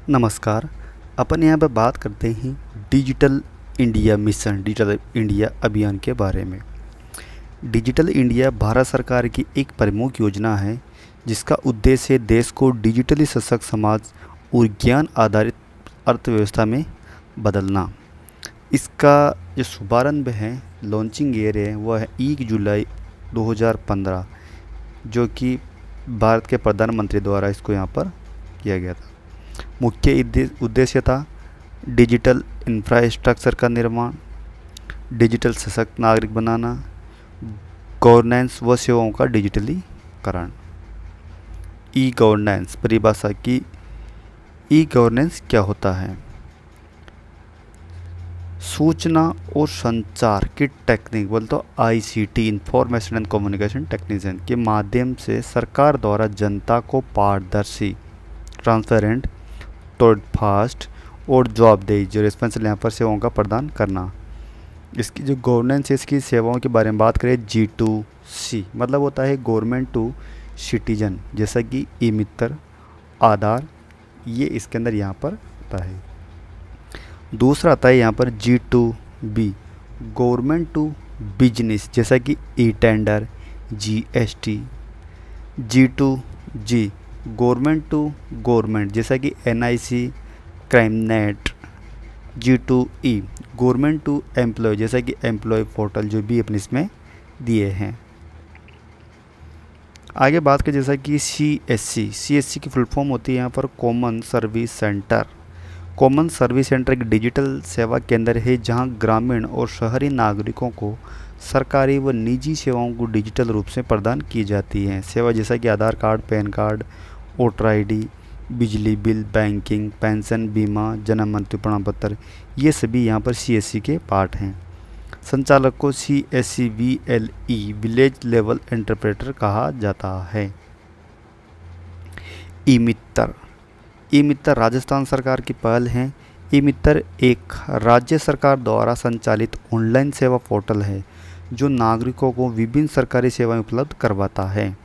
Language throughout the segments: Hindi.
नमस्कार। अपन यहाँ पर बात करते हैं digital India mission, digital India अभियान के बारे में। डिजिटल इंडिया भारत सरकार की एक प्रमुख योजना है जिसका उद्देश्य देश को डिजिटली सशक्त समाज और ज्ञान आधारित अर्थव्यवस्था में बदलना। इसका जो शुभारंभ है, लॉन्चिंग ईयर है, वह है 1 जुलाई 2015, जो कि भारत के प्रधानमंत्री द्वारा इसको यहाँ पर किया गया था। मुख्य उद्देश्य था डिजिटल इंफ्रास्ट्रक्चर का निर्माण, डिजिटल सशक्त नागरिक बनाना, गवर्नेंस व सेवाओं का डिजिटलीकरण। ई गवर्नेंस परिभाषा की, ई गवर्नेंस क्या होता है? सूचना और संचार की टेक्निक, बोल तो ICT, information and communication technician के माध्यम से सरकार द्वारा जनता को पारदर्शी, ट्रांसपेरेंट, फास्ट और जवाबदेही, जो रिस्पॉन्सिबल यहाँ पर सेवाओं का प्रदान करना। इसकी जो गवर्नेंस है, इसकी सेवाओं के बारे में बात करें, G2C मतलब होता है गवर्नमेंट टू सिटीजन, जैसा कि ई मित्र, आधार, ये इसके अंदर यहाँ पर होता है। दूसरा आता है यहाँ पर G2B गवर्नमेंट टू बिजनेस, जैसा कि e tender, GST। G2G government to government, जैसा कि NIC, crime net. G2E government to employ, जैसा कि एम्प्लॉय पोर्टल, जो भी अपने इसमें दिए हैं। आगे बात करें जैसा कि CSC की फुल फॉर्म होती है यहाँ पर common service centre. Common service centre एक डिजिटल सेवा केंद्र है जहाँ ग्रामीण और शहरी नागरिकों को सरकारी व निजी सेवाओं को डिजिटल रूप से प्रदान की जाती हैं। सेवा जैसा कि Aadhaar card, PAN card, voter ID, बिजली बिल, बैंकिंग, पेंशन, बीमा, जन्म मृत्यु प्रमाण पत्र, ये सभी यहाँ पर CSC के पार्ट हैं। संचालक को CSC VLE village level interpreter कहा जाता है। ई मित्र, ई मित्र राजस्थान सरकार की पहल है। ई मित्र एक राज्य सरकार द्वारा संचालित ऑनलाइन सेवा पोर्टल है जो नागरिकों को विभिन्न सरकारी सेवाएं उपलब्ध करवाता है।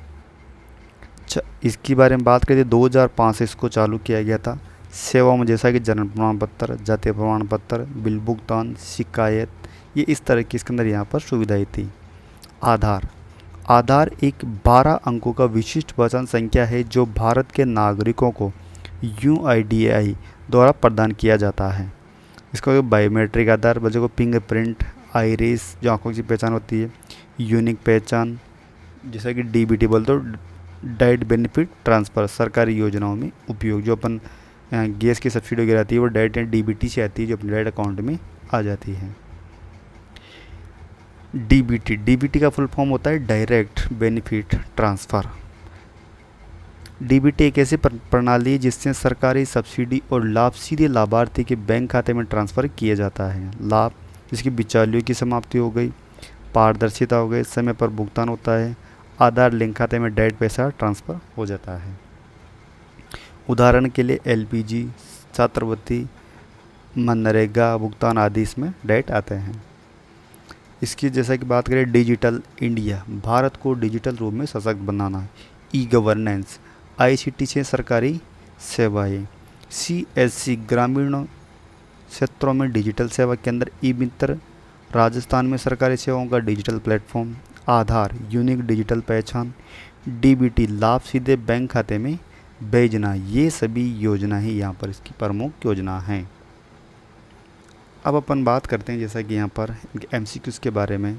इसके बारे में बात करें तो 2005 से इसको चालू किया गया था। सेवाओं में जैसा कि जन्म प्रमाण पत्र, जातीय प्रमाण पत्र, बिल भुगतान, शिकायत, ये इस तरह की इसके अंदर यहाँ पर सुविधाएं थी। आधार एक 12 अंकों का विशिष्ट पहचान संख्या है जो भारत के नागरिकों को UIDAI द्वारा प्रदान किया जाता है। इसको बायोमेट्रिक आधार, बच्चों को फिंगरप्रिंट, आइरिस, जो आँखों की पहचान होती है, यूनिक पहचान, जैसा कि DBT बोल तो डायरेक्ट बेनिफिट ट्रांसफ़र, सरकारी योजनाओं में उपयोग, जो अपन गैस की सब्सिडी वगैरह आती है वो डायरेक्ट DBT से आती है, जो अपने डायरेक्ट अकाउंट में आ जाती है। DBT का फुल फॉर्म होता है डायरेक्ट बेनिफिट ट्रांसफ़र। DBT एक ऐसी प्रणाली है जिससे सरकारी सब्सिडी और लाभ सीधे लाभार्थी के बैंक खाते में ट्रांसफ़र किया जाता है। लाभ जिसकी बिचौलियों की समाप्ति हो गई, पारदर्शिता हो गई, समय पर भुगतान होता है, आधार लिंक खाते में डायरेक्ट पैसा ट्रांसफ़र हो जाता है। उदाहरण के लिए LPG, छात्रवृत्ति, मनरेगा भुगतान आदि इसमें डायरेक्ट आते हैं। इसकी जैसा कि बात करें डिजिटल इंडिया, भारत को डिजिटल रूप में सशक्त बनाना। ई गवर्नेंस, ICT से सरकारी सेवाएं। CSC ग्रामीण क्षेत्रों में डिजिटल सेवा केंद्र। ई मित्र राजस्थान में सरकारी सेवाओं का डिजिटल प्लेटफॉर्म। आधार यूनिक डिजिटल पहचान। DBT लाभ सीधे बैंक खाते में भेजना। ये सभी योजना ही यहाँ पर इसकी प्रमुख योजना हैं। अब अपन बात करते हैं जैसा कि यहाँ पर MCQs के बारे में।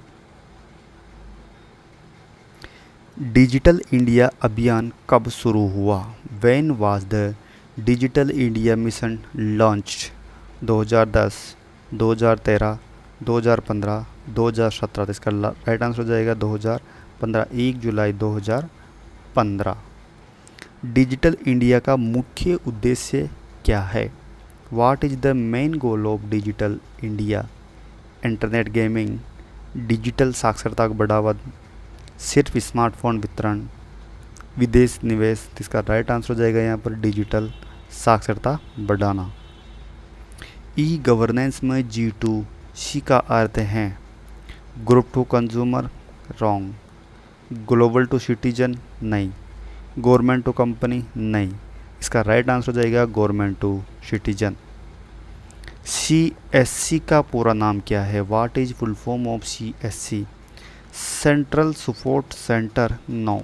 डिजिटल इंडिया अभियान कब शुरू हुआ? When was the digital India mission launched? 2010, 2013, 2015, 2017। तो इसका राइट आंसर हो जाएगा 2015, 1 जुलाई 2015। डिजिटल इंडिया का मुख्य उद्देश्य क्या है? What is the main goal of digital India? Internet gaming, digital साक्षरता को बढ़ावा, सिर्फ स्मार्टफोन वितरण, विदेश निवेश। इसका राइट आंसर हो जाएगा यहाँ पर डिजिटल साक्षरता बढ़ाना। ई गवर्नेंस में G2C का अर्थ है group to consumer, wrong. Global to citizen, नहीं। गवर्नमेंट टू कंपनी, नहीं। इसका राइट आंसर हो जाएगा गवर्नमेंट टू सिटीजन। CSC का पूरा नाम क्या है? What is full form of CSC? Central support centre, no.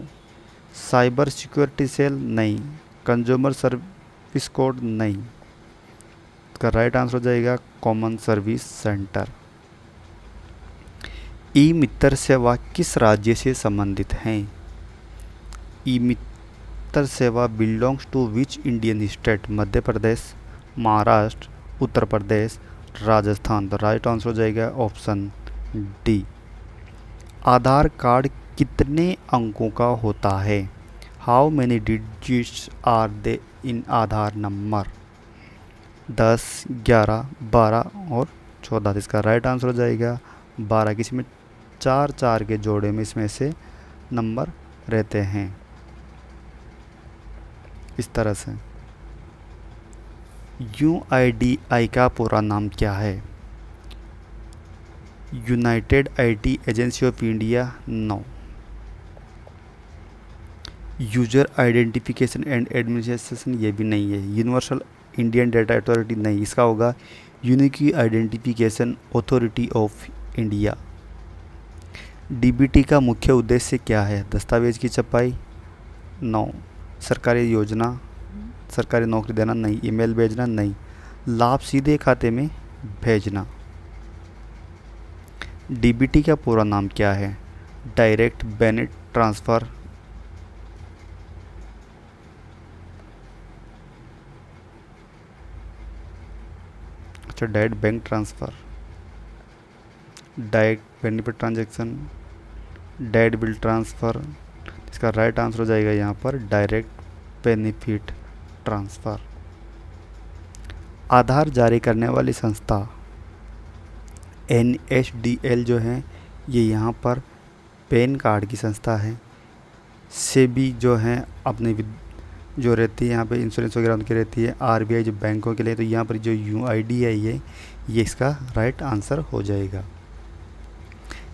Cyber security cell, नहीं। कंज्यूमर सर्विस कोड, नहीं। इसका राइट आंसर हो जाएगा common service centre. E Mitra सेवा किस राज्य से संबंधित हैं? ई मित्र सेवा belongs to which Indian state? Madhya Pradesh, Maharashtra, Uttar Pradesh, Rajasthan. तो राइट आंसर हो जाएगा ऑप्शन डी। आधार कार्ड कितने अंकों का होता है? How many digits are they in Aadhaar number? 10, 11, 12 और 14। इसका राइट आंसर हो जाएगा 12। किसी में 4 4 के जोड़े में इसमें से नंबर रहते हैं इस तरह से। UIDAI का पूरा नाम क्या है? United IT agency of India, no. User identification and administration, ये भी नहीं है। यूनिवर्सल इंडियन डेटा अथॉरिटी, नहीं। इसका होगा unique identification authority of India. DBT का मुख्य उद्देश्य क्या है? दस्तावेज की छपाई, नो। सरकारी योजना, सरकारी नौकरी देना, नहीं। ईमेल भेजना, नहीं। लाभ सीधे खाते में भेजना। DBT का पूरा नाम क्या है? डायरेक्ट बेनिफिट ट्रांसफ़र, अच्छा, direct bank transfer, direct benefit transaction, direct bill transfer. इसका राइट आंसर हो जाएगा यहाँ पर डायरेक्ट बेनिफिट ट्रांसफ़र। आधार जारी करने वाली संस्था NSDL जो है, ये यहाँ पर पैन कार्ड की संस्था है। सेबी जो है अपने जो रहती है यहाँ पे इंश्योरेंस वगैरह उनकी रहती है। RBI जो बैंकों के लिए, तो यहाँ पर जो UIDAI है ये इसका राइट आंसर हो जाएगा।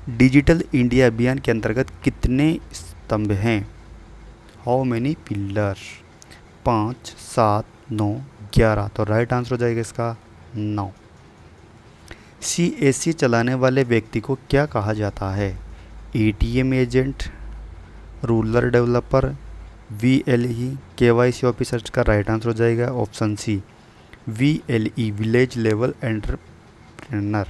डिजिटल इंडिया अभियान के अंतर्गत कितने स्तंभ हैं? How many pillars? 5, 7, 9, 11। तो राइट आंसर हो जाएगा इसका 9। CSC चलाने वाले व्यक्ति को क्या कहा जाता है? ATM agent, rural developer, VLE, KYC ऑफिसर। का राइट आंसर हो जाएगा option C, VLE, village level entrepreneur.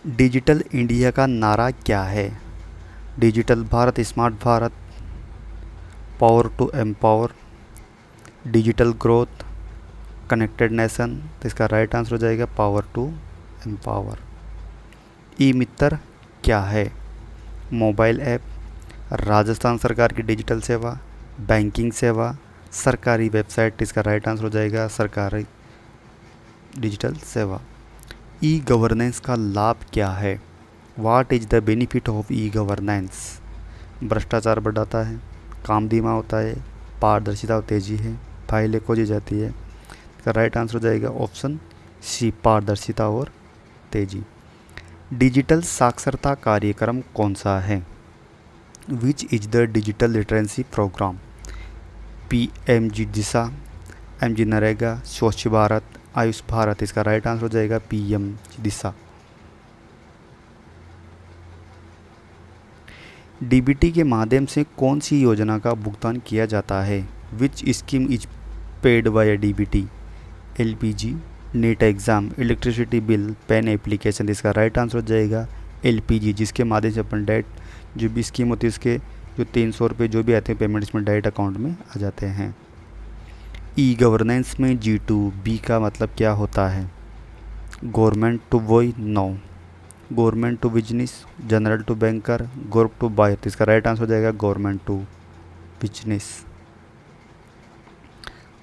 Digital India का नारा क्या है? Digital Bharat, smart Bharat, power to empower, digital growth, connected nation. तो इसका राइट आंसर हो जाएगा power to empower. E Mitra क्या है? मोबाइल ऐप, राजस्थान सरकार की डिजिटल सेवा, बैंकिंग सेवा, सरकारी वेबसाइट। इसका राइट आंसर हो जाएगा सरकारी डिजिटल सेवा। ई गवर्नेंस का लाभ क्या है? What is the benefit of e governance? भ्रष्टाचार बढ़ाता है, काम धीमा होता है, पारदर्शिता और तेजी है, फाइलें खोजी जाती है। इसका राइट आंसर हो जाएगा ऑप्शन सी, पारदर्शिता और तेजी। डिजिटल साक्षरता कार्यक्रम कौन सा है? Which is the digital literacy program? PMG Disha, MG NREGA, Swachh Bharat, Ayush Bharat. इसका राइट आंसर हो जाएगा PMG दिशा। DBT के माध्यम से कौन सी योजना का भुगतान किया जाता है? Which scheme is paid by DBT? LPG, net exam, electricity bill, PAN application. इसका राइट आंसर हो जाएगा LPG, जिसके माध्यम से अपन डायरेक्ट जो भी स्कीम होती है उसके जो 300 रुपये जो भी आते हैं पेमेंट इसमें डायरेक्ट अकाउंट में आ जाते हैं। ई गवर्नेंस में G2B का मतलब क्या होता है? गवर्नमेंट टू वॉय, no. Government to business, general to banker, group to buyer. तो इसका राइट आंसर हो जाएगा government to business.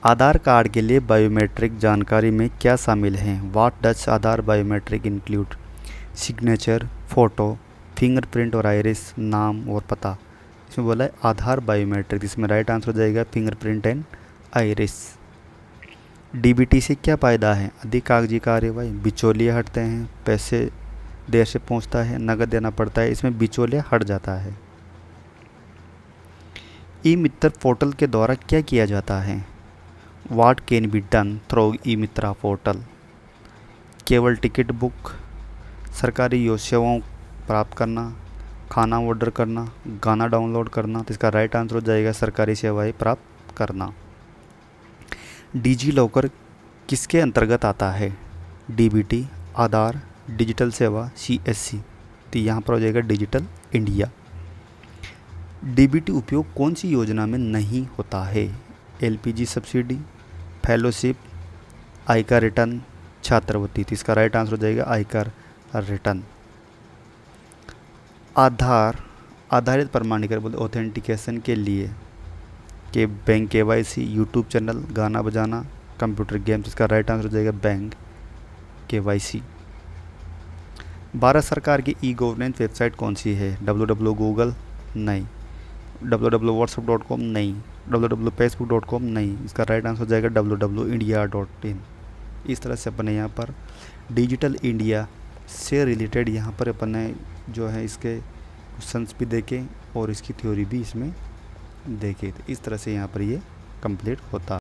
Aadhaar card के लिए बायोमेट्रिक जानकारी में क्या शामिल है? What does Aadhaar biometric include? Signature, photo, fingerprint और आइरिस, नाम और पता। इसमें बोला है आधार बायोमेट्रिक, इसमें राइट आंसर हो जाएगा फिंगरप्रिंट एंड आइरिस। DBT से क्या फ़ायदा है? अधिक कागजी कार्यवाही, बिचौलिए हटते हैं, पैसे देर से पहुंचता है, नकद देना पड़ता है। इसमें बिचौलिया हट जाता है। ई मित्र पोर्टल के द्वारा क्या किया जाता है? What can be done through E Mitra portal? केवल टिकट बुक, सरकारी सेवाओं प्राप्त करना, खाना ऑर्डर करना, गाना डाउनलोड करना। तो इसका राइट आंसर हो जाएगा सरकारी सेवाएं प्राप्त करना। डिजी लॉकर किसके अंतर्गत आता है? डीबीटी, आधार, डिजिटल सेवा, सीएससी। तो यहाँ पर हो जाएगा डिजिटल इंडिया। डीबीटी उपयोग कौन सी योजना में नहीं होता है? एलपीजी सब्सिडी, फेलोशिप, आयकर रिटर्न, छात्रवृत्ति। तो इसका राइट आंसर हो जाएगा आयकर रिटर्न। आधारित प्रमाणीकरण ऑथेंटिकेशन के लिए के बैंक केवाईसी, यूट्यूब चैनल, गाना बजाना, कंप्यूटर गेम्स। इसका राइट आंसर हो जाएगा बैंक केवाईसी। भारत सरकार की ई गवर्नेंस वेबसाइट कौन सी है? www.google नहीं, www.whatsapp.com नहीं, www.facebook.com नहीं। इसका राइट आंसर हो जाएगा www.india.in। इस तरह से अपने यहाँ पर डिजिटल इंडिया से रिलेटेड यहाँ पर अपने जो है इसके क्वेश्चंस भी देखे और इसकी थ्योरी भी इसमें देखे। तो इस तरह से यहाँ पर ये कंप्लीट होता है।